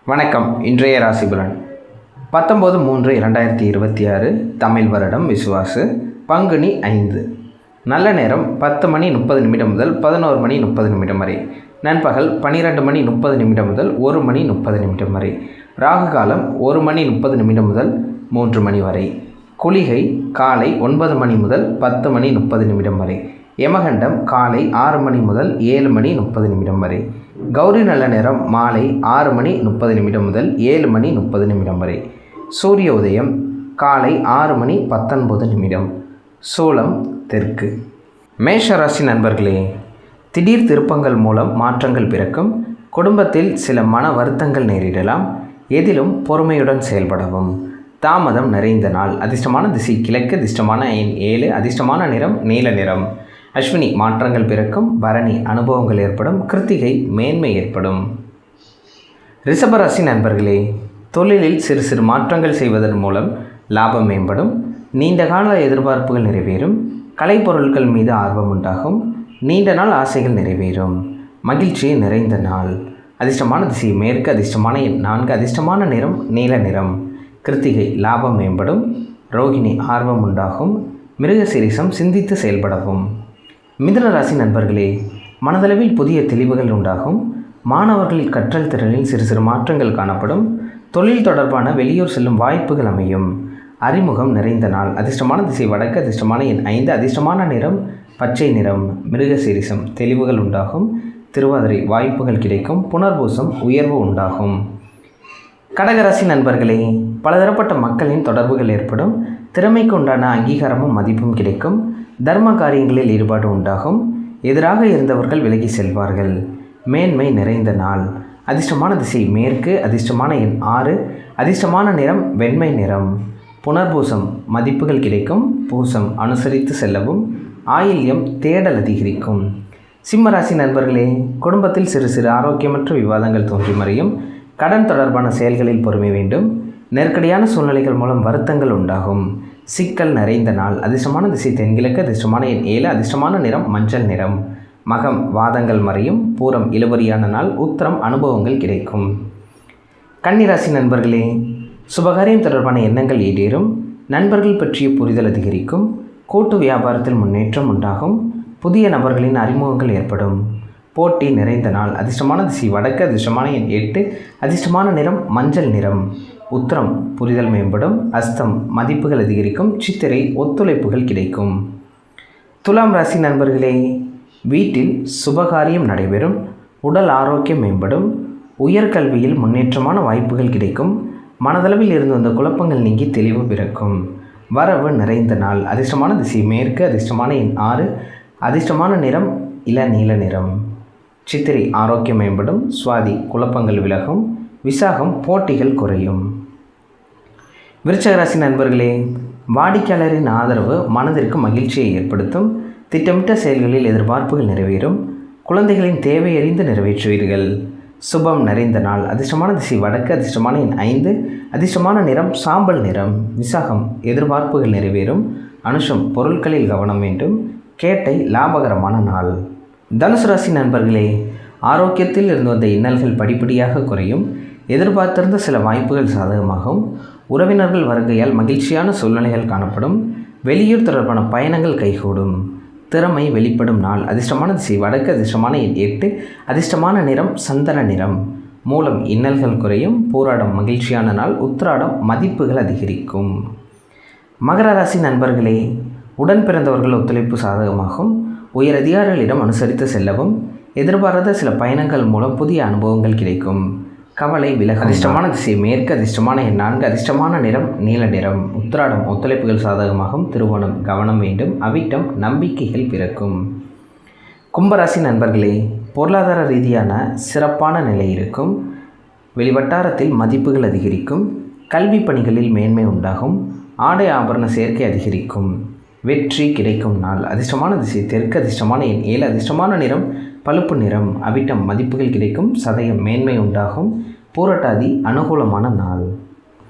வணக்கம். இன்றைய ராசி பலன் 19/3/2026 தமிழ் வருடம் விசுவாசு பங்குனி 5. நல்ல நேரம் 10:30 முதல் 11:30 வரை. நண்பகல் 12:30 முதல் 1:30 வரை. ராகு காலம் 1:30 முதல் 3 மணி வரை. குளிகை காலை 9 முதல் 10:30 வரை. யமகண்டம் காலை 6 முதல் 7:30 வரை. கௌரி நல்ல நேரம் மாலை 6:30 முதல் 7:30 வரை. சூரிய உதயம் காலை 6:19. சூலம் தெற்கு. மேஷராசி நண்பர்களே, திடீர் திருப்பங்கள் மூலம் மாற்றங்கள் பிறக்கும். குடும்பத்தில் சில மன வருத்தங்கள் நேரிடலாம். எதிலும் பொறுமையுடன் செயல்படவும். தாமதம் நிறைந்த நாள். அதிர்ஷ்டமான திசை கிழக்கு. அதிர்ஷ்டமான எண் 7. அதிர்ஷ்டமான நிறம் நீல நிறம். அஸ்வினி மாற்றங்கள் பிறக்கும். பரணி அனுபவங்கள் ஏற்படும். கிருத்திகை மேன்மை ஏற்படும். ரிஷபராசி நண்பர்களே, தொழிலில் சிறு சிறு மாற்றங்கள் செய்வதன் மூலம் லாபம் மேம்படும். நீண்ட கால எதிர்பார்ப்புகள் நிறைவேறும். கலைப்பொருட்கள் மீது ஆர்வம் உண்டாகும். நீண்ட நாள் ஆசைகள் நிறைவேறும். மகிழ்ச்சி நிறைந்த நாள். அதிர்ஷ்டமான திசை மேற்கு. அதிர்ஷ்டமான எண் 4. அதிர்ஷ்டமான நிறம் நீல நிறம். கிருத்திகை லாபம் மேம்படும். ரோகிணி ஆர்வம் உண்டாகும். மிருகசீரிஷம் சிந்தித்து செயல்படவும். மிதுன ராசி நண்பர்களே, மனதளவில் புதிய தெளிவுகள் உண்டாகும். மாணவர்கள் கற்றல் திறனில் சிறு சிறு மாற்றங்கள் காணப்படும். தொழில் தொடர்பான வெளியூர் செல்லும் வாய்ப்புகள் அமையும். அறிமுகம் நிறைந்த நாள். அதிர்ஷ்டமான திசை வடக்கு. அதிர்ஷ்டமான எண் 5. அதிர்ஷ்டமான நிறம் பச்சை நிறம். மிருகசீரிஷம் தெளிவுகள் உண்டாகும். திருவாதிரை வாய்ப்புகள் கிடைக்கும். புனர்பூசம் உயர்வு உண்டாகும். கடகராசி நண்பர்களே, பலதரப்பட்ட மக்களின் தொடர்புகள் ஏற்படும். திறமைக்கு உண்டான அங்கீகாரமும் மதிப்பும் கிடைக்கும். தர்ம காரியங்களில் ஈடுபாடு உண்டாகும். எதிராக இருந்தவர்கள் விலகி செல்வார்கள். மேன்மை நிறைந்த நாள். அதிர்ஷ்டமான திசை மேற்கு. அதிர்ஷ்டமான எண் 6. அதிர்ஷ்டமான நிறம் வெண்மை நிறம். புனர்பூசம் மதிப்புகள் கிடைக்கும். பூசம் அனுசரித்து செல்லவும். ஆயில்யம் தேடல் அதிகரிக்கும். சிம்மராசி நண்பர்களே, குடும்பத்தில் சிறு சிறு ஆரோக்கியமற்ற விவாதங்கள் தோன்றி மறையும். கடன் தொடர்பான செயல்களில் பொறுமை வேண்டும். நெருக்கடியான சூழ்நிலைகள் மூலம் வருத்தங்கள் உண்டாகும். சிக்கல் நிறைந்த நாள். அதிர்ஷ்டமான திசை தென்கிழக்கு. அதிர்ஷ்டமான எண் 7. அதிர்ஷ்டமான நிறம் மஞ்சள் நிறம். மகம் வாதங்கள் மறையும். பூரம் இழுபறியான நாள். உத்திரம் அனுபவங்கள் கிடைக்கும். கன்னிராசி நண்பர்களே, சுபகாரியம் தொடர்பான எண்ணங்கள் ஈடேறும். நண்பர்கள் பற்றிய புரிதல் அதிகரிக்கும். கூட்டு வியாபாரத்தில் முன்னேற்றம் உண்டாகும். புதிய நபர்களின் அறிமுகங்கள் ஏற்படும். போட்டி நிறைந்த நாள். அதிர்ஷ்டமான திசை வடக்கு. அதிர்ஷ்டமான எண் 8. அதிர்ஷ்டமான நிறம் மஞ்சள் நிறம். உத்திரம் புரிதல் மேம்படும். அஸ்தம் மதிப்புகள் அதிகரிக்கும். சித்திரை ஒத்துழைப்புகள் கிடைக்கும். துலாம் ராசி நண்பர்களே, வீட்டில் சுபகாரியம் நடைபெறும். உடல் ஆரோக்கியம் மேம்படும். உயர்கல்வியில் முன்னேற்றமான வாய்ப்புகள் கிடைக்கும். மனதளவில் இருந்து வந்த குழப்பங்கள் நீங்கி தெளிவு பிறக்கும். வரவு நிறைந்த நாள். அதிர்ஷ்டமான திசை மேற்கு. அதிர்ஷ்டமான எண் 6. அதிர்ஷ்டமான நிறம் இளநீல நிறம். சித்திரை ஆரோக்கியம் மேம்படும். சுவாதி குழப்பங்கள் விலகும். விசாகம் போட்டிகள் குறையும். விருச்சிகராசி நண்பர்களே, வாடிக்கையாளரின் ஆதரவு மனதிற்கு மகிழ்ச்சியை ஏற்படுத்தும். திட்டமிட்ட செயல்களில் எதிர்பார்ப்புகள் நிறைவேறும். குழந்தைகளின் தேவை அறிந்து நிறைவேற்றுவீர்கள். சுபம் நிறைந்த நாள். அதிர்ஷ்டமான திசை வடக்கு. அதிர்ஷ்டமான எண் 5. அதிர்ஷ்டமான நிறம் சாம்பல் நிறம். விசாகம் எதிர்பார்ப்புகள் நிறைவேறும். அனுஷம் பொருட்களில் கவனம் வேண்டும். கேட்டை லாபகரமான நாள். தனுசு ராசி நண்பர்களே, ஆரோக்கியத்தில் இருந்து வந்த இன்னல்கள் படிப்படியாக குறையும். எதிர்பார்த்திருந்த சில வாய்ப்புகள் சாதகமாகும். உறவினர்கள் வருகையால் மகிழ்ச்சியான சூழ்நிலைகள் காணப்படும். வெளியூர் தொடர்பான பயணங்கள் கைகூடும். திறமை வெளிப்படும் நாள். அதிர்ஷ்டமான திசை வடக்கு. அதிர்ஷ்டமான எண் 8. அதிர்ஷ்டமான நிறம் சந்தன நிறம். மூலம் இன்னல்கள் குறையும். போராடம் மகிழ்ச்சியான நாள். உத்திராடம் மதிப்புகள் அதிகரிக்கும். மகர ராசி நண்பர்களே, உடன் பிறந்தவர்கள் ஒத்துழைப்பு சாதகமாகும். உயர் அதிகாரிகளிடம் அனுசரித்து செல்லவும். எதிர்பாராத சில பயணங்கள் மூலம் புதிய அனுபவங்கள் கிடைக்கும். கவலை விலகும். அதிர்ஷ்டமான திசை மேற்கு. அதிர்ஷ்டமான எண் 4. அதிர்ஷ்டமான நிறம் நீல நிறம். உத்திராடம் ஒத்துழைப்புகள் சாதகமாகும். திருவோணம் கவனம் வேண்டும். அவிட்டம் நம்பிக்கைகள் பிறக்கும். கும்பராசி நண்பர்களே, பொருளாதார ரீதியான சிறப்பான நிலை இருக்கும். வெளிவட்டாரத்தில் மதிப்புகள் அதிகரிக்கும். கல்வி பணிகளில் மேன்மை உண்டாகும். ஆடை ஆபரண சேர்க்கை அதிகரிக்கும். வெற்றி கிடைக்கும் நாள். அதிர்ஷ்டமான திசை தெற்கு. அதிர்ஷ்டமான எண் 7. அதிர்ஷ்டமான நிறம் பழுப்பு நிறம். அவிட்டம் மதிப்புகள் கிடைக்கும். சதயம் மேன்மை உண்டாகும். பூரட்டாதி அனுகூலமான நாள்.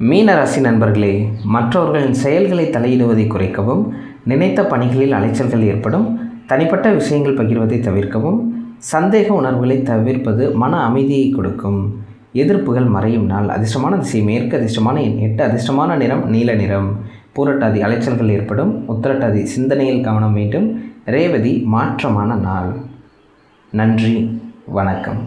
மீனராசி நண்பர்களே, மற்றவர்களின் செயல்களை தலையிடுவதை குறைக்கவும். நினைத்த பணிகளில் அலைச்சல்கள் ஏற்படும். தனிப்பட்ட விஷயங்கள் பகிர்வதை தவிர்க்கவும். சந்தேக உணர்வுகளை தவிர்ப்பது மன அமைதியை கொடுக்கும். எதிர்ப்புகள் மறையும் நாள். அதிர்ஷ்டமான திசை மேற்கு. அதிர்ஷ்டமான எண் 8. அதிர்ஷ்டமான நிறம் நீல நிறம். பூரட்டாதி அலைச்சல்கள் ஏற்படும். உத்திரட்டாதி சிந்தனையில் கவனம் வேண்டும். ரேவதி மாற்றமான நாள். நன்றி, வணக்கம்.